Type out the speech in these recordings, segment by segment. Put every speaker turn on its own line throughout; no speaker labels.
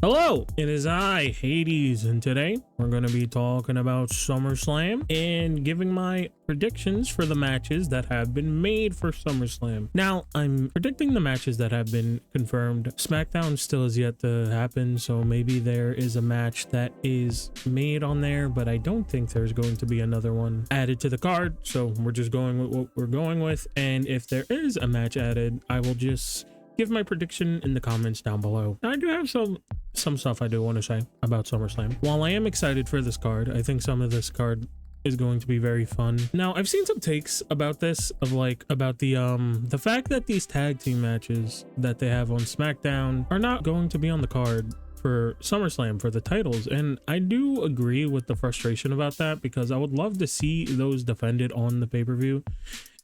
Hello, it is I, Hades, and today we're going to be talking about SummerSlam and giving my predictions for the matches that have been made for SummerSlam. Now, I'm predicting the matches that have been confirmed. SmackDown still has yet to happen, so maybe there is a match that is made on there, but I don't think there's going to be another one added to the card, so we're just going with what we're going with, and if there is a match added, I will just give my prediction in the comments down below. Now, I do have some stuff I do want to say about SummerSlam. While I am excited for this card, I think some of this card is going to be very fun. Now, I've seen some takes about this of about the fact that these tag team matches that they have on SmackDown are not going to be on the card for SummerSlam for the titles, and I do agree with the frustration about that because I would love to see those defended on the pay-per-view.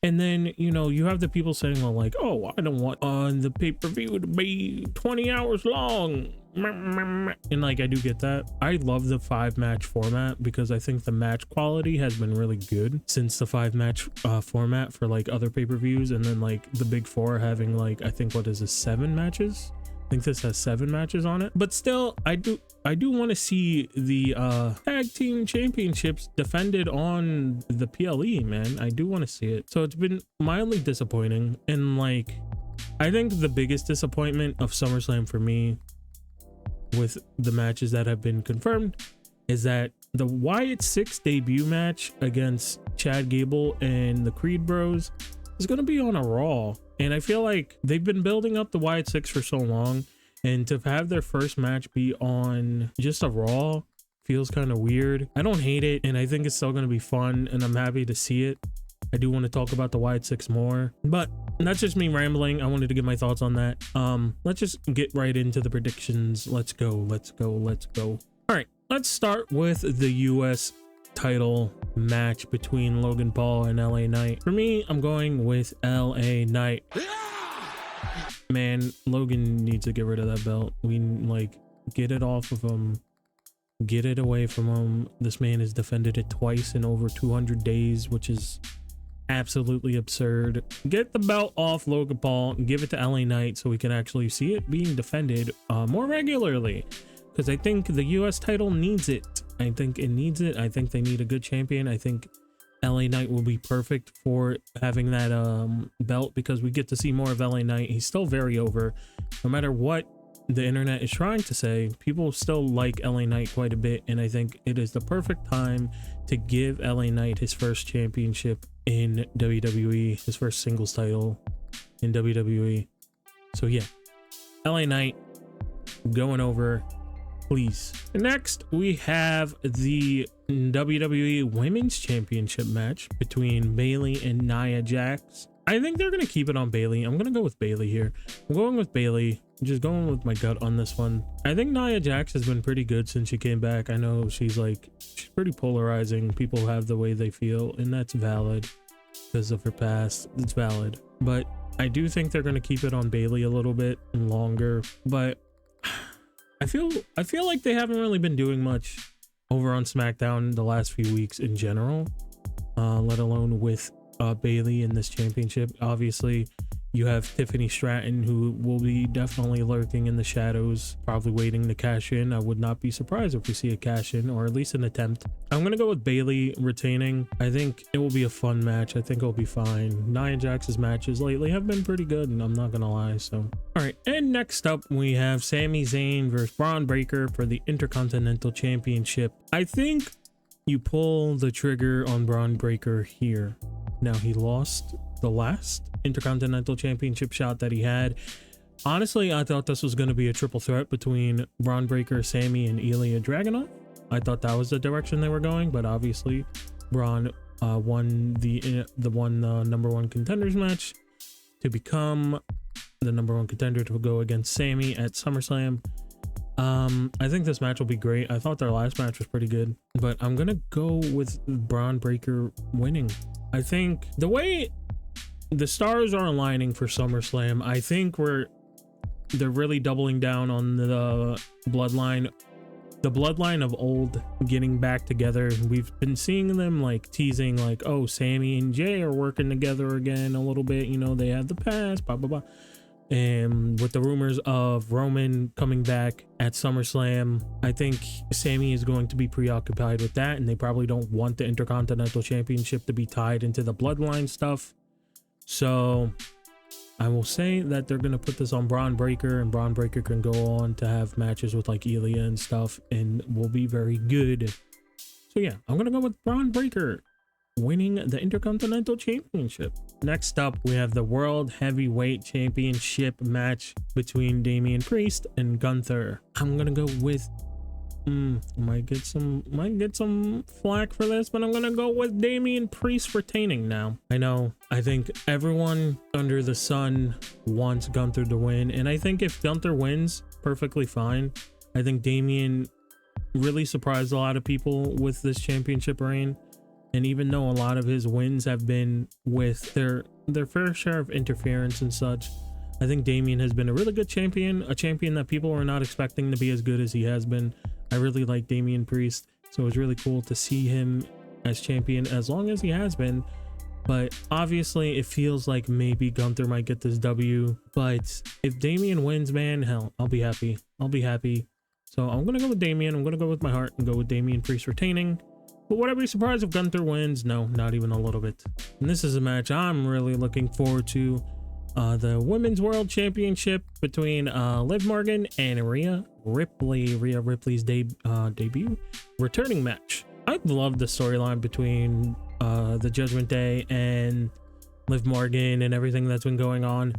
And then, you know, you have the people saying, well, like, oh, I don't want on the pay-per-view to be 20 hours long. And like, I do get that. I love the 5-match format because I think the match quality has been really good since the 5-match format for like other pay-per-views. And then like the big 4 having like, I think what is this, 7 matches? I think this has 7 matches on it, but still I do want to see the tag team championships defended on the PLE, man. I do want to see it. So it's been mildly disappointing, and like I think the biggest disappointment of SummerSlam for me with the matches that have been confirmed is that the Wyatt 6 debut match against Chad Gable and the Creed Bros is going to be on a Raw. And I feel like they've been building up the Wyatt 6 for so long, and to have their first match be on just a Raw feels kind of weird. I don't hate it, and I think it's still going to be fun, and I'm happy to see it. I do want to talk about the Wyatt 6 more, but that's just me rambling. I wanted to get my thoughts on that. Let's just get right into the predictions. Let's go. All right, let's start with the US title match between Logan Paul and LA Knight. For me, I'm going with LA Knight. Man, Logan needs to get rid of that belt. We like get it off of him, get it away from him. This man has defended it twice in over 200 days, which is absolutely absurd. Get the belt off Logan Paul and give it to LA Knight so we can actually see it being defended more regularly, because I think the US title needs it. I think it needs it. I think they need a good champion. I think LA Knight will be perfect for having that belt, because we get to see more of LA Knight. He's still very over. No matter what the internet is trying to say, people still like LA Knight quite a bit, and I think it is the perfect time to give LA Knight his first championship in WWE, his first singles title in WWE. So yeah, LA Knight going over, please. Next, we have the WWE Women's Championship match between Bayley and Nia Jax. I think they're gonna keep it on Bayley. I'm gonna go with Bayley here. I'm going with Bayley. I'm just going with my gut on this one. I think Nia Jax has been pretty good since she came back. I know she's pretty polarizing. People have the way they feel, and that's valid because of her past. It's valid, but I do think they're gonna keep it on Bayley a little bit longer. But I feel like they haven't really been doing much over on SmackDown the last few weeks in general, let alone with Bayley in this championship. Obviously, you have Tiffany Stratton, who will be definitely lurking in the shadows, probably waiting to cash in. I would not be surprised if we see a cash in, or at least an attempt. I'm gonna go with Bayley retaining. I think it will be a fun match. I think it'll be fine. Nia Jax's matches lately have been pretty good, and I'm not gonna lie. So all right, and next up we have Sami Zayn versus Braun Breaker for the Intercontinental Championship. I think you pull the trigger on Braun Breaker here. Now, he lost the last Intercontinental Championship shot that he had. Honestly, I thought this was going to be a triple threat between Braun Breaker, Sami, and Ilya Dragunov. I thought that was the direction they were going, but obviously Braun won the number one contenders match to become the number one contender to go against Sami at SummerSlam. I think this match will be great. I thought their last match was pretty good, but I'm gonna go with Braun Breaker winning. I think the way the stars are aligning for SummerSlam, I think they're really doubling down on the bloodline of old getting back together. We've been seeing them like teasing like, oh, Sami and Jay are working together again a little bit, you know, they have the past, blah blah blah. And with the rumors of Roman coming back at SummerSlam, I think Sami is going to be preoccupied with that, and they probably don't want the Intercontinental Championship to be tied into the bloodline stuff. So I will say that they're going to put this on Braun Breaker, and Braun Breaker can go on to have matches with like Ilya and stuff, and will be very good. So yeah, I'm going to go with Braun Breaker winning the Intercontinental Championship. Next up, we have the World Heavyweight Championship match between Damian Priest and Gunther. I'm gonna go with might get some flack for this, but I'm gonna go with Damian Priest retaining now. I think everyone under the sun wants Gunther to win, and I think if Gunther wins, perfectly fine. I think Damian really surprised a lot of people with this championship reign. And even though a lot of his wins have been with their fair share of interference and such, I think Damian has been a really good champion, a champion that people were not expecting to be as good as he has been. I really like Damian Priest, so it was really cool to see him as champion as long as he has been. But obviously it feels like maybe Gunther might get this W. But if Damian wins, man, hell, I'll be happy. So I'm going to go with Damian. I'm going to go with my heart and go with Damian Priest retaining. But would I be surprised if Gunther wins? No, not even a little bit. And this is a match I'm really looking forward to. The Women's World Championship between Liv Morgan and Rhea Ripley. Rhea Ripley's debut returning match. I love the storyline between the Judgment Day and Liv Morgan and everything that's been going on.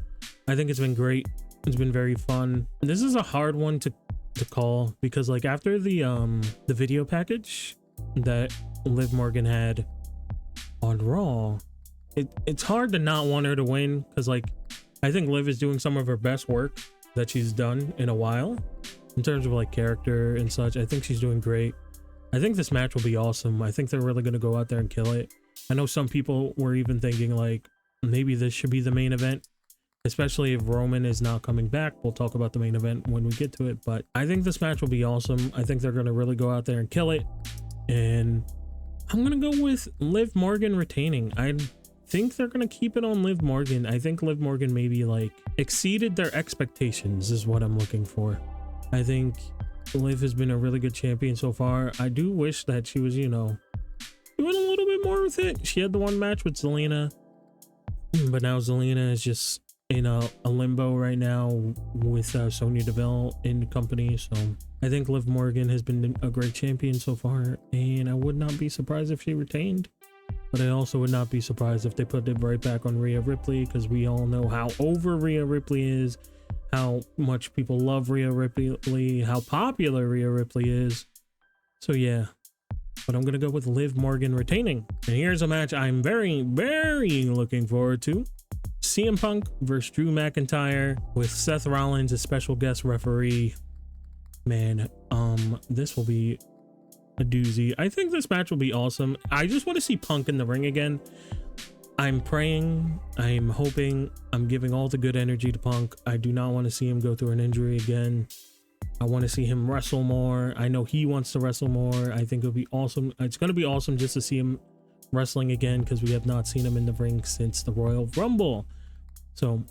I think it's been great. It's been very fun. And this is a hard one to call because like after the video package that Liv Morgan had on Raw, it's hard to not want her to win because like I think Liv is doing some of her best work that she's done in a while in terms of like character and such. I think she's doing great. I think this match will be awesome. I think they're really going to go out there and kill it. I know some people were even thinking like maybe this should be the main event, especially if Roman is not coming back. We'll talk about the main event when we get to it, but I think this match will be awesome. I think they're going to really go out there and kill it. And I'm gonna go with Liv Morgan retaining. I think they're gonna keep it on Liv Morgan. I think Liv Morgan maybe like exceeded their expectations is what I'm looking for. I think Liv has been a really good champion so far. I do wish that she was, doing a little bit more with it. She had the one match with Zelina, but now Zelina is just in a limbo right now with Sonya Deville in the company. So I think Liv Morgan has been a great champion so far, and I would not be surprised if she retained, but I also would not be surprised if they put it right back on Rhea Ripley, because we all know how over Rhea Ripley is, how much people love Rhea Ripley, how popular Rhea Ripley is. So yeah, but I'm gonna go with Liv Morgan retaining. And here's a match I'm very, very looking forward to. CM Punk versus Drew McIntyre with Seth Rollins as special guest referee. Man, this will be a doozy. I think this match will be awesome. I just want to see Punk in the ring again. I'm praying, I'm hoping, I'm giving all the good energy to Punk. I do not want to see him go through an injury again. I want to see him wrestle more. I know he wants to wrestle more. I think it'll be awesome. It's going to be awesome just to see him wrestling again, because we have not seen him in the ring since the Royal Rumble. So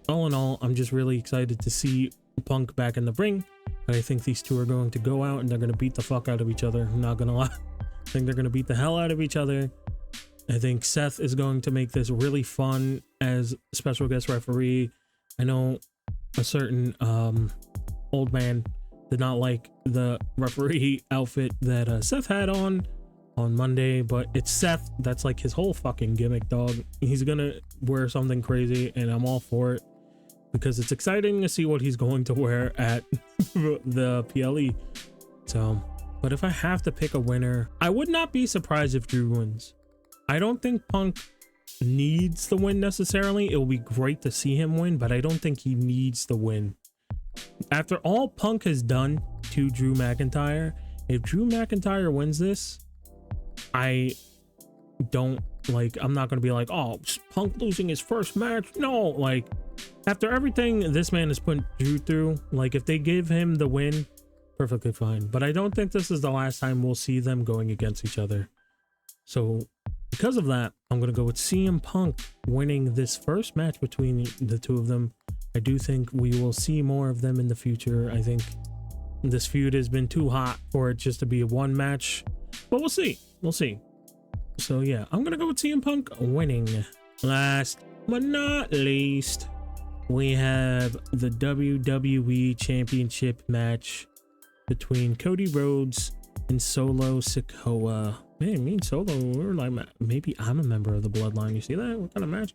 all in all, I'm just really excited to see Punk back in the ring. But I think these two are going to go out and they're going to beat the fuck out of each other. I'm not going to lie. I think they're going to beat the hell out of each other. I think Seth is going to make this really fun as special guest referee. I know a certain old man did not like the referee outfit that Seth had on Monday, but it's Seth. That's like his whole fucking gimmick, dog. He's gonna wear something crazy, and I'm all for it because it's exciting to see what he's going to wear at the PLE. So, but if I have to pick a winner, I would not be surprised if Drew wins. I don't think Punk needs the win necessarily. It will be great to see him win, but I don't think he needs the win. After all Punk has done to Drew McIntyre, if Drew McIntyre wins this, I'm not gonna be like, oh, Punk losing his first match. No, like after everything this man has put Drew through, like if they give him the win, perfectly fine. But I don't think this is the last time we'll see them going against each other. So because of that, I'm gonna go with CM Punk winning this first match between the two of them I do think we will see more of them in the future. I think this feud has been too hot for it just to be a one match, but we'll see. We'll see. So yeah, I'm gonna go with CM Punk winning. Last but not least, we have the WWE Championship match between Cody Rhodes and Solo Sikoa. Man, me and Solo, we're like, maybe I'm a member of the Bloodline. You see that? What kind of match?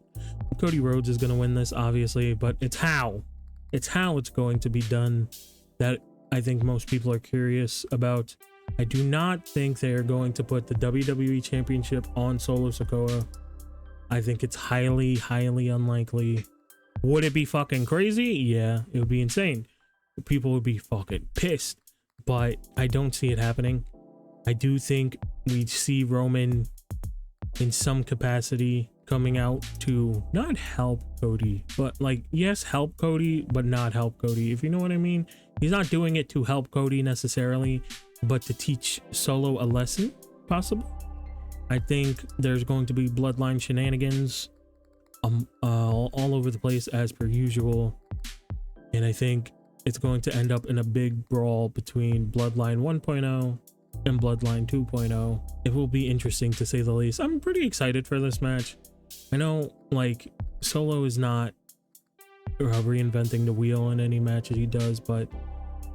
Cody Rhodes is going to win this, obviously, but it's how it's going to be done that I think most people are curious about. I do not think they're going to put the WWE Championship on Solo Sikoa. I think it's highly, highly unlikely. Would it be fucking crazy? Yeah, it would be insane. People would be fucking pissed, but I don't see it happening. I do think we see Roman in some capacity coming out to not help Cody, but like, yes, help Cody, but not help Cody, if you know what I mean. He's not doing it to help Cody necessarily, but to teach Solo a lesson, possibly. I think there's going to be Bloodline shenanigans all over the place as per usual, and I think it's going to end up in a big brawl between Bloodline 1.0 and Bloodline 2.0. It will be interesting to say the least. I'm pretty excited for this match. I know, like, Solo is not reinventing the wheel in any matches he does, but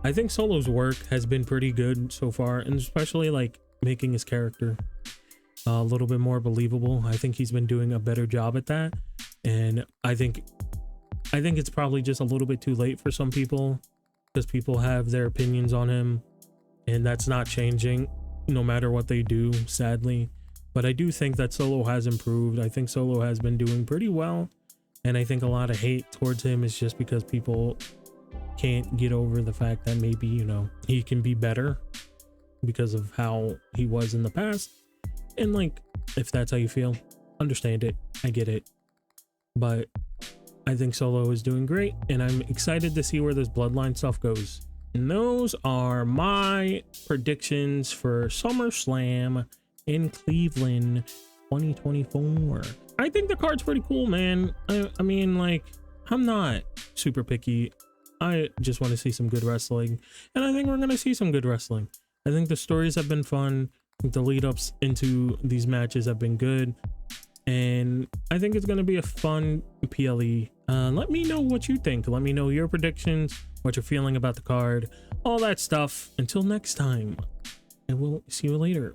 I think Solo's work has been pretty good so far, and especially like making his character a little bit more believable. I think he's been doing a better job at that, and I think it's probably just a little bit too late for some people, because people have their opinions on him, and that's not changing no matter what they do, sadly. But I do think that Solo has improved. I think Solo has been doing pretty well, and I think a lot of hate towards him is just because people can't get over the fact that maybe, you know, he can be better because of how he was in the past. And like, if that's how you feel, understand it, I get it, but I think Solo is doing great, and I'm excited to see where this Bloodline stuff goes. And those are my predictions for SummerSlam in Cleveland 2024. I think the card's pretty cool, man. I mean, like, I'm not super picky. I just want to see some good wrestling, and I think we're gonna see some good wrestling. I think the stories have been fun. I think the lead ups into these matches have been good, and I think it's going to be a fun PLE. Let me know what you think. Let me know your predictions, what you're feeling about the card, all that stuff. Until next time, and we'll see you later.